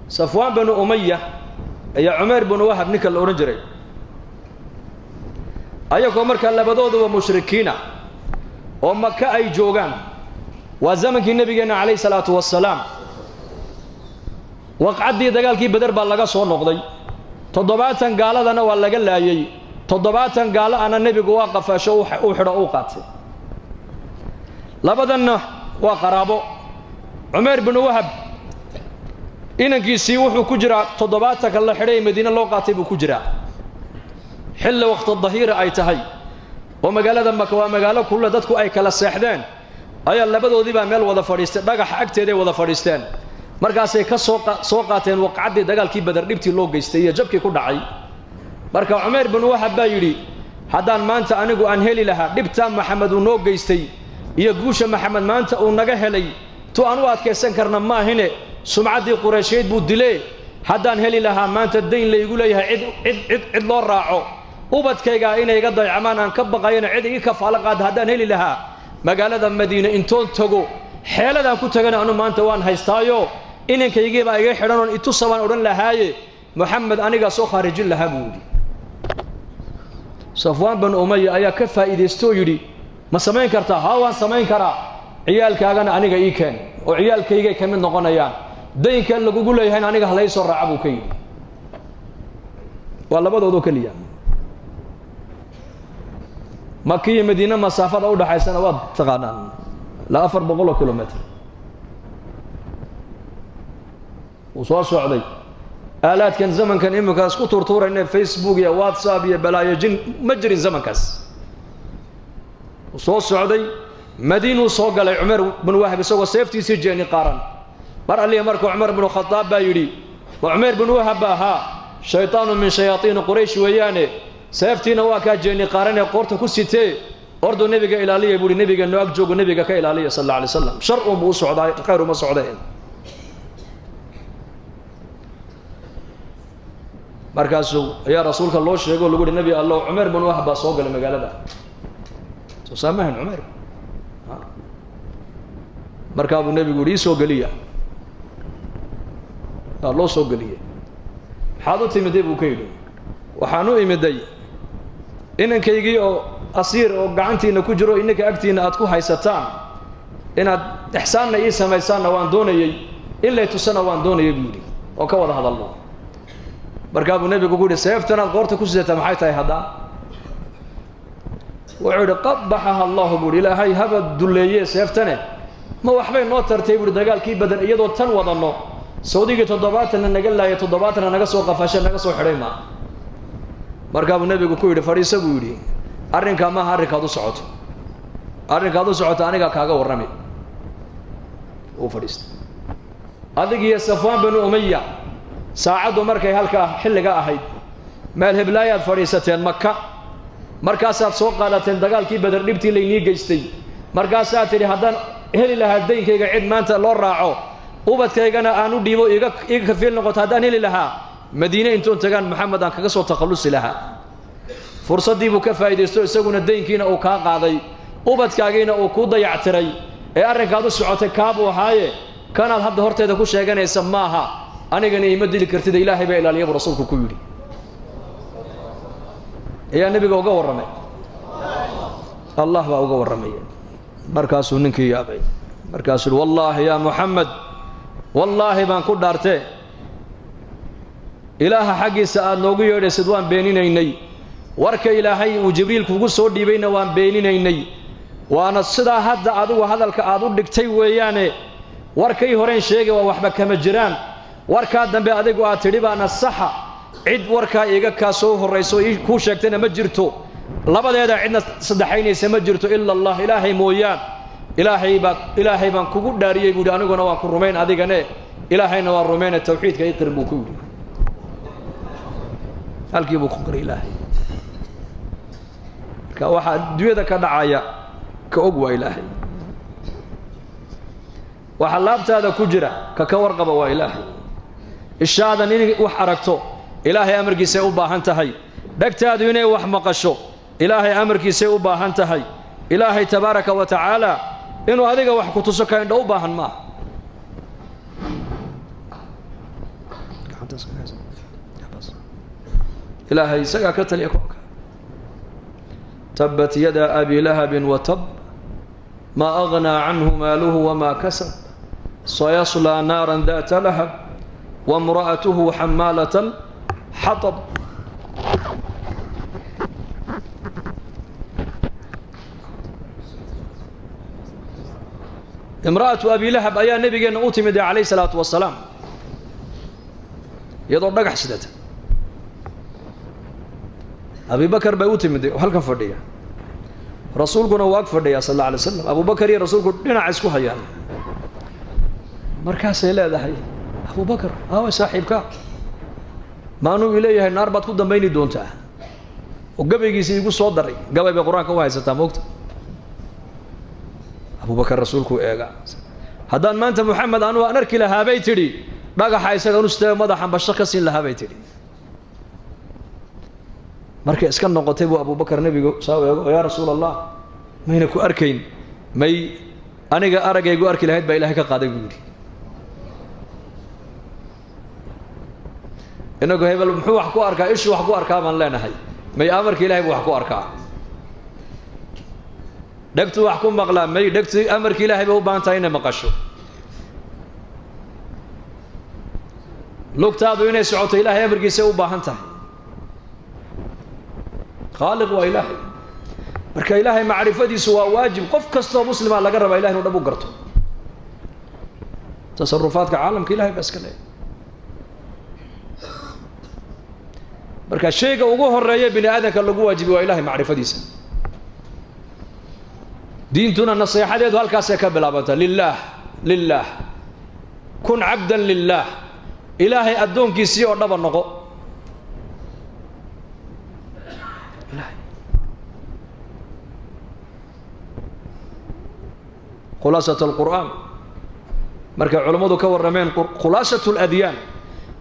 صفوان بن أمية يا عمر بن وهب نك الأورنجري أيكم مركا لبدود ومشركين ومكة أي جوغان وزمن النبي عليه الصلاة والسلام وقعدي دقال كي بدر بالغا سو نقدي تضباطن قالدنا waa laga laayay toddobaatan gaala ana nabigu waa qafasho uu xiro uu qaatay labadanna waa qaraabo Umar ibn Wahab inankiisii wuxuu ku jiraa toddobaatan kala xiray Madiina loo qaatay buu ku jiraa xilli waqti dhahira ay tahay oo magaalada Makka waa magaalo kullu dadku ay kala seexdeen ayaa labadoodiba meel wada fadhiistay dhagax agteeda wada fadhiisteen markaasay ka soo qaateen waqcadii dagaalkii badar dhibtii loo geystay iyo jabkii ku dhacay marka Umar ibn Wahab baa yiri hadaan maanta anigu aan heli lahaa dhibta Maxamed uu noo geystay iyo guusha Maxamed maanta uu naga helay to aan u adkeysan karna ma ahine sumcadii Quraysheed buu dilay hadaan heli lahaa maanta deyn la igu leeyahay cid loo raaco ubadkayga inay iga dayacmaan aan ka baqayna cid iga kafaala qaad hadaan heli lahaa magaalada Madiina intoon tago xeeladaan ku tagana anu maanta waan haystaayo inankaygiiba iga xidhan intu saban oran lahaaye Muhammad aniga soo kharijin lahaa buudi Safwan bin Umayya ayaa ka faa'iideysto yiri ma sameyn kartaa ha waan sameyn karaa ciyaalkaagana aniga ii keen oo ciyaalkayga ka mid noqonayaan deynka lagu leeyahay aniga halay soo raacabu kay waa labadoodu kaliya Makka iyo Madiina masaafada u dhaxaysana waa taqaanaan la 400 kilometer وصار سعودي آلات كان زمن كان إمكاس كتور تورا إنه فيسبوك يا واتساب يا بلايا جن مجري زمن كاس وصار سعودي مدينة وصاق على عمر بن وهب سوى سيفتي سجاني قارن مر اللي أمرك عمر بن الخطاب بايري وعمر بن وهب ها شيطان من شياطين قريش ويانه سيفتي نواكا جاني قارن قرت كسيتي أردو نبيك إلى لي يقول نبيك نواك جوج نبيك كإلى لي صلى الله عليه وسلم شرق أبو سعودي خير ما سعودين markaasuu ayaa rasuulka loo sheego lagu yiri nabi Allah Umar bin Wahab soo galay magaalada soo saamahan Umar markaa uu nabigu yiri soo galiya loo soo galiyay xaadu timid buu ka yiri waxaan u imiday inankaygii oo asiir oo gacantiina ku jiro inaka agtiina aad ku haysataan inaad ihsaanna ii sameeysan waan doonayay ilaa tusana waan doonayay buu yiri oo ka wada hadalno markaa uu nabigu ku yiri seeftana qoorta ku sideeta maxay tahay hadda wuxuu qabaha Allah buu ilaahay habad duleeyay seeftana ma waxbay noo tartay buu dagaalkii badan iyadoo tan wadano Saudiga 7 naga laayay 7 naga soo qafashay naga soo xidhay ma markaa uu nabigu ku yiri fariisa buu yiri arrinka ma harikaadu socoto aniga kaaga warramay oo fariista adigiyo Safwan bin Umayya saacadu markay halka xilliga ahayd meel heblaayad fariisateen Makka markaasaad soo qaadateen dagaalkii badar dhibtii leeyni geystay markaasaad tiri haddaan heli lahaa deynkayga cid maanta loo raaco ubadkaygana aanu dhiibo iga kafiil noqoto haddaan heli lahaa Madiina intoon tagaan Maxamed aan kaga soo takhalusi lahaa fursadii buu ka faa'iideysto isaguna deynkiina uu ka qaaday ubadkaagiina uu ku dayactiray ee arrinkaadu socotay kaab uu haaye kanaad hadda horteeda ku sheeganaysa maaha anigana ima dili kartida ilaahay baa ilaaliyo rasuulku ku yiri ayaa nabiga uga warramay Allah baa uga warramay markaasuu ninkii yaabay markaasuu wallahi ya Muhammad wallahi baan ku dhaartay ilaaha xaqiisa aad noogu yeedhaysid waan beeninaynay warka ilaahay uu Jibriil kugu soo dhiibayna waan beeninaynay waana sida hadda adigu hadalka aad u dhigtay weeyaane warkay horeen sheegay waa waxba kama jiraan warka dambe adigu aad tidhi baana saxa cid warka iga ka soo horeyso ku sheegtana ma jirto labadeeda cidna saddexaynaysa ma jirto illa Allah ilaahay mooyaan ilaahay baan kugu dhaariyay buu aniguna waan ku rumayn adigane ilaahayna waa rumayn tawxiidka iqir buu ku yiri halkii buu ku qori ilaahay ka waxa duwada ka dhacaya ka og waa ilaahay waxa laabtaada ku jira ka warqaba waa ilaahay ishaadan in wax aragto ilaahay amarkiisa u baahan tahay dhagtaadu inay wax maqasho ilaahay amarkiisa u baahan tahay ilaahay tabaaraka wa taala inuu adiga wax ku tuso ka indho u baahan ma إلهي سقى كتل يكونك تبت يدا أبي لهب وتب ما أغنى عنه ماله وما كسب سيصلى نارا ذات لهب وامرأته حمالة الحطب امرأة أبي لهب أيها النبي أوتمد عليه الصلاة والسلام يضع دقح سدته أبي بكر بأوتمد وهل كان فرديا رسولكنا واقف فرديا صلى الله عليه وسلم أبو بكر يا رسولك لنا عسكو حيان مركز إلى ذا حي أبو بكر هو صاحبك ما نو إليه النار بتكون دميني دونته وقبل يجي يقول صدري قبل بقرآن كواي ستاموكت أبو بكر رسولك إيجا هذا ما أنت محمد أنا أنرك لها بيتري بقى حيسك نستوى مدحا بشخص لها بيتري مركز إسكان نقطة أبو بكر نبي ساوي يا رسول الله ما ينكو أركين ما أنا جا أرجع يقول أركي لهيد بإلهك قادم يقول إنه هي بالمحو حكوا أركا إيش وحكوا أركا من لا نهاي ما يأمر كإلهي وحكوا أركا دكتو وحكوا مغلام ما دكتو أمر كإلهي بهو بانتاين مقشو لوك تابو يني سعوت إلهي أمر كيسيو باهنتا خالق وإلهي marka ilaahay macrifadiisu waa waajib qof kasto muslima laga raba ilaahay inuu dhabu garto tasarrufaadka caalamka ilaahay bas kale marka shayga ugu horeeya bini aadanka lagu waajibi waa ilaahay macrifadiisa diintuna nasiixadeedu halkaas ay ka bilaabanta lillah kun abdan lillah ilaahay adoonkiisii oo dhaba noqo خلاصة القرآن مركز علماء كور رمين خلاصة الأديان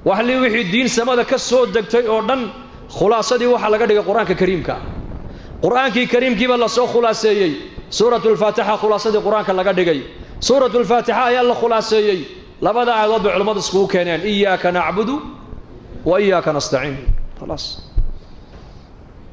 وحلي وحي الدين سماد كسود دكتي أردن خلاصة دي وحلا قد القرآن كريم كا قرآن كريم كي بالله سو خلاصة سورة الفاتحة خلاصة دي قرآن كلا قد سورة الفاتحة يلا خلاصة لبدا عذاب علماء سكو كانان إياك نعبد وإياك نستعين خلاص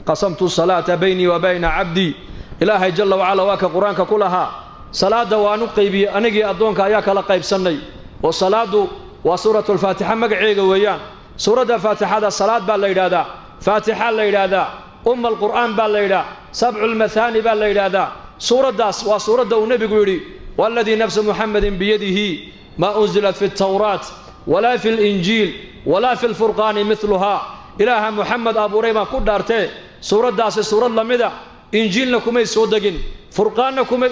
قسمت الصلاة بيني وبين عبدي إلهي جل وعلا واك قرآن كلها صلاة وانو قيبي أنجي أدونك أياك لا قيب سني وصلاة وسورة الفاتحة مقعيق ويان سورة الفاتحة هذا صلاة بالليلة فاتحة الليلة القرآن بالليلة سبع المثاني بالليلة سورة داس وسورة دو نبي قولي والذي نفس محمد بيده ما أنزلت في التوراة ولا في الإنجيل ولا في الفرقان مثلها إله محمد أبو ريما قدرته سورة داس سورة لمدة إنجيلكم أي صدقين فرقانكم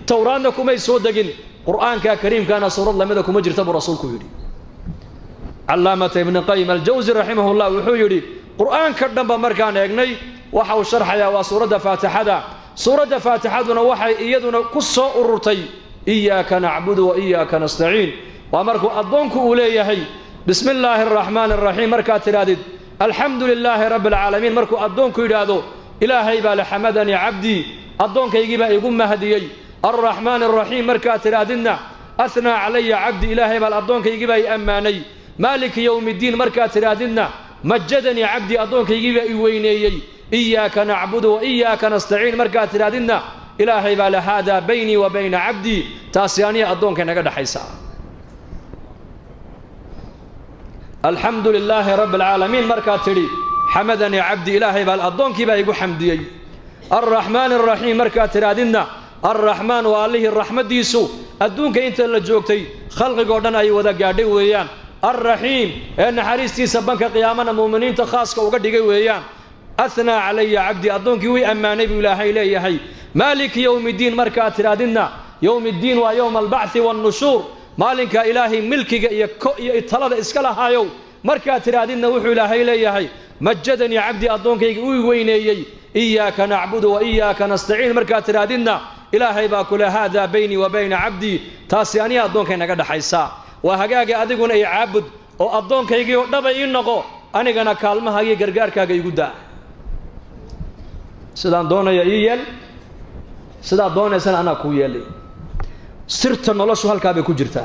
تورانكم أي صدقين قرآن كريم كان سورة لمدكم مجرتب رسولكم يري علامة ابن قيم الجوزي رحمه الله وحيري قرآن كردن بمركان يغني وحو شرح يا وسورة فاتحة سورة فاتحة وحي إيدنا كسو أرتي إياك نعبد وإياك نستعين وأمركم أضنك أوليهي بسم الله الرحمن الرحيم مركات ترادد الحمد لله رب العالمين مركو أضنك يرادو إلهي بالحمدني عبدي أضنك يجيب يقوم مهديي الرحمن الرحيم مركات ترادنا أثنى علي عبدي إلهي بالأضنك يجيب أماني مالك يوم الدين مركات ترادنا مجدني عبدي أضنك يجيب وينيي إياك نعبد وإياك نستعين مركات ترادنا إلهي بالهذا بيني وبين عبدي تاسياني أضنك نقد حيسا الحمد لله رب العالمين مركات تري حمدني عبدي إلهي بالأضنك يبقى حمدي الرحمن الرحيم مركات ترادنا الرحمن والله الرحمة ديسو أدونك أنت اللي جوكتي خلق قردن أي وذا قاعدي ويان الرحيم إن حريستي سبنك قيامنا مؤمنين تخاصك وقدي ويان أثنى علي عبدي أدونك وي أماني بإلهي ليهي مالك يوم الدين مركات ترادنا يوم الدين ويوم البعث والنشور مالك إلهي ملكي يتطلد إسكالها هايو مركات ترادنا وحو إلهي ليهي مجدني عبدي أدونك وينيي إياك نعبد وإياك نستعين مركات ترادنا إلهي باكل هذا بيني وبين عبدي تاسياني أدونك نقد حيسا وهاقاقي أدقون أي عبد وأدونك يجيو دبا إنقو أنيقنا كالمها يجي قرقاركا يقودا سيدان دونا يأييل سيدان دونا سنة أنا كويالي سرت النلسو هالكابي كجرتا